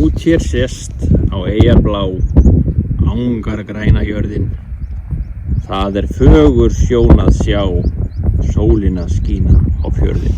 Út hér sést á eyjarblá, angargræna jörðin. Það fögur sjón að sjá, sólina skína á fjörðinn.